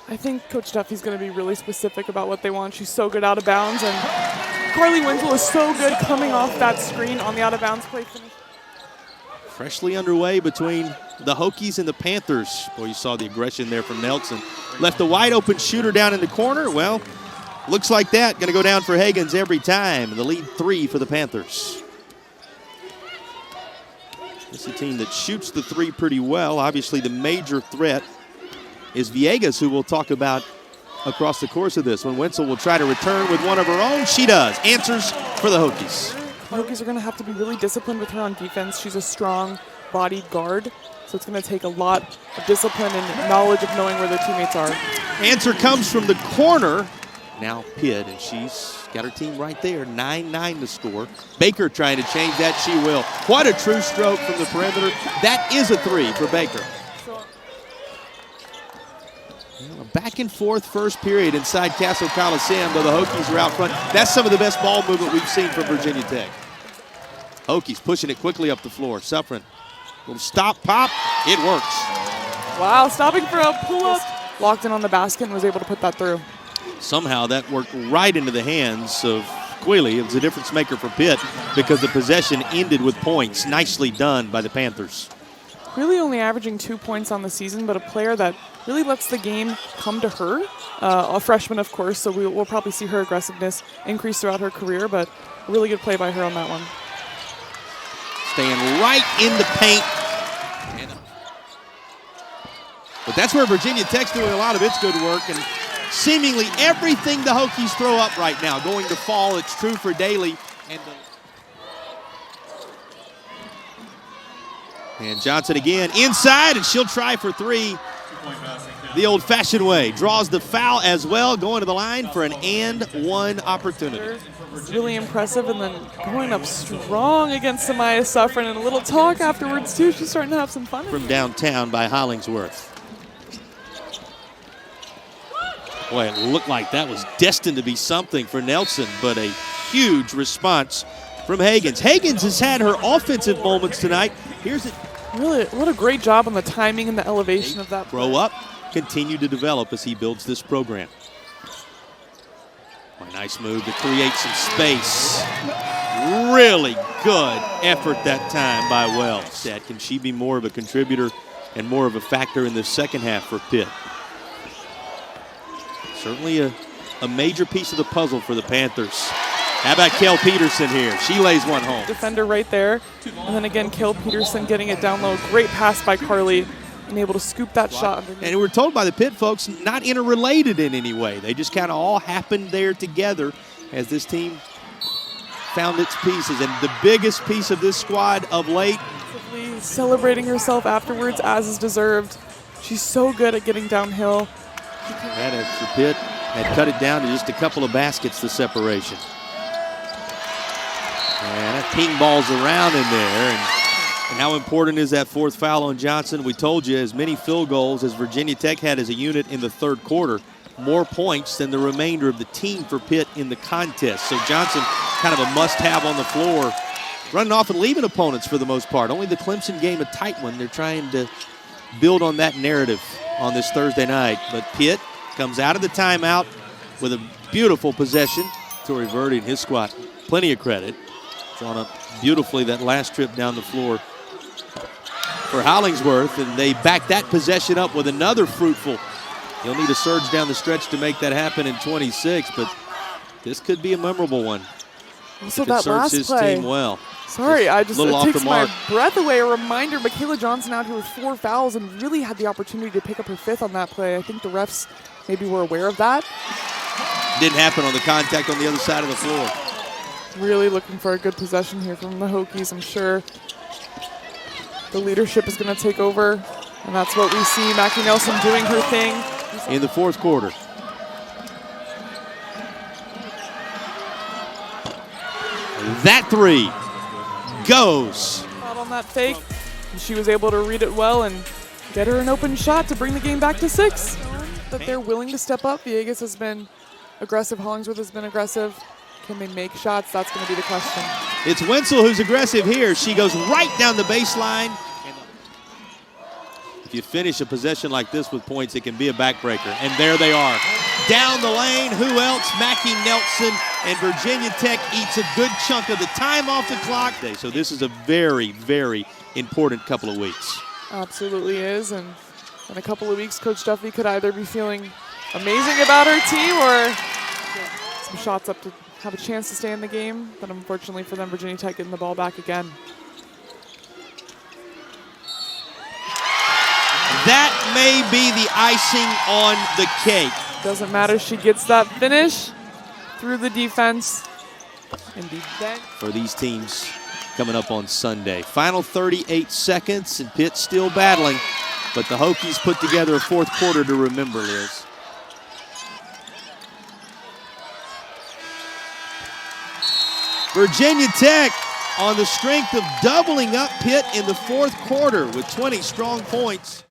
I think Coach Duffy's going to be really specific about what they want. She's so good out of bounds, and Carleigh Wenzel is so good coming off that screen on the out of bounds play finish. Freshly underway between the Hokies and the Panthers. Boy, you saw the aggression there from Nelson. Left a wide open shooter down in the corner. Well, looks like that. Going to go down for Hagans every time. The lead 3 for the Panthers. This is a team that shoots the 3 pretty well. Obviously, the major threat is Villegas, who we'll talk about across the course of this. When Wenzel will try to return with one of her own, she does. Answers for the Hokies. The Hokies are going to have to be really disciplined with her on defense. She's a strong-bodied guard, so it's going to take a lot of discipline and knowledge of knowing where their teammates are. Answer comes from the corner. Now Pitt, and she's got her team right there, 9-9 to score. Baker trying to change that, she will. What a true stroke from the perimeter. That is a 3 for Baker. Well, a back and forth first period inside Castle Coliseum, though the Hokies are out front. That's some of the best ball movement we've seen from Virginia Tech. Hokies pushing it quickly up the floor. Suffren, little stop, pop, it works. Wow, stopping for a pull-up. Locked in on the basket and was able to put that through. Somehow that worked right into the hands of Quilly. It was a difference maker for Pitt because the possession ended with points. Nicely done by the Panthers. Really only averaging 2 points on the season, but a player that really lets the game come to her. A freshman, of course, so we'll probably see her aggressiveness increase throughout her career, but a really good play by her on that one. Staying right in the paint. But that's where Virginia Tech's doing a lot of its good work, and seemingly everything the Hokies throw up right now going to fall. It's true for Daly. And Johnson again inside, and she'll try for 3 the old-fashioned way. Draws the foul as well, going to the line for an and-1 opportunity. It's really impressive, and then going up strong against Samaya Suffren, and a little talk afterwards, too. She's starting to have some fun. From downtown by Hollingsworth. Boy, it looked like that was destined to be something for Nelson, but a huge response from Hagans. Hagans has had her offensive moments tonight. Here's it. Really, what a great job on the timing and the elevation of that. Grow up, continue to develop as he builds this program. Boy, nice move to create some space. Really good effort that time by Wells. Can she be more of a contributor and more of a factor in the second half for Pitt? Certainly a major piece of the puzzle for the Panthers. How about Kel Peterson here? She lays one home. Defender right there. And then again, Kel Peterson getting it down low. Great pass by Carleigh and able to scoop that shot underneath. And we're told by the Pitt folks, not interrelated in any way. They just kind of all happened there together as this team found its pieces. And the biggest piece of this squad of late. Celebrating herself afterwards, as is deserved. She's so good at getting downhill. That extra Pitt had cut it down to just a couple of baskets, the separation. And that ping ball's around in there. And how important is that 4th foul on Johnson? We told you as many field goals as Virginia Tech had as a unit in the 3rd quarter. More points than the remainder of the team for Pitt in the contest. So Johnson kind of a must-have on the floor. Running off and leaving opponents for the most part. Only the Clemson game a tight one. They're trying to build on that narrative on this Thursday night. But Pitt comes out of the timeout with a beautiful possession. Torrey Verdi and his squad, plenty of credit. Drawn up beautifully that last trip down the floor for Hollingsworth, and they back that possession up with another fruitful. He'll need a surge down the stretch to make that happen in 26, but this could be a memorable one. So that last his play. Team well. Sorry, it takes my mark. breath away. A reminder, Mikayla Johnson out here with 4 fouls and really had the opportunity to pick up her 5th on that play. I think the refs maybe were aware of that. Didn't happen on the contact on the other side of the floor. Really looking for a good possession here from the Hokies. I'm sure the leadership is going to take over, and that's what we see. Mackie Nelson doing her thing. In the 4th quarter. That 3 goes. Out on that fake, and she was able to read it well and get her an open shot to bring the game back to 6. That they're willing to step up. Villegas has been aggressive. Hollingsworth has been aggressive. Can they make shots? That's going to be the question. It's Wenzel who's aggressive here. She goes right down the baseline. If if you finish a possession like this with points, it can be a backbreaker. And there they are. Down the lane, who else? Mackie Nelson, and Virginia Tech eats a good chunk of the time off the clock. So this is a very, very important couple of weeks. Absolutely is, and in a couple of weeks, Coach Duffy could either be feeling amazing about her team or some shots up to have a chance to stay in the game. But unfortunately for them, Virginia Tech getting the ball back again. That may be the icing on the cake. Doesn't matter, she gets that finish through the defense. And for these teams coming up on Sunday. Final 38 seconds, and Pitt still battling, but the Hokies put together a fourth quarter to remember, Liz. Virginia Tech on the strength of doubling up Pitt in the fourth quarter with 20 strong points.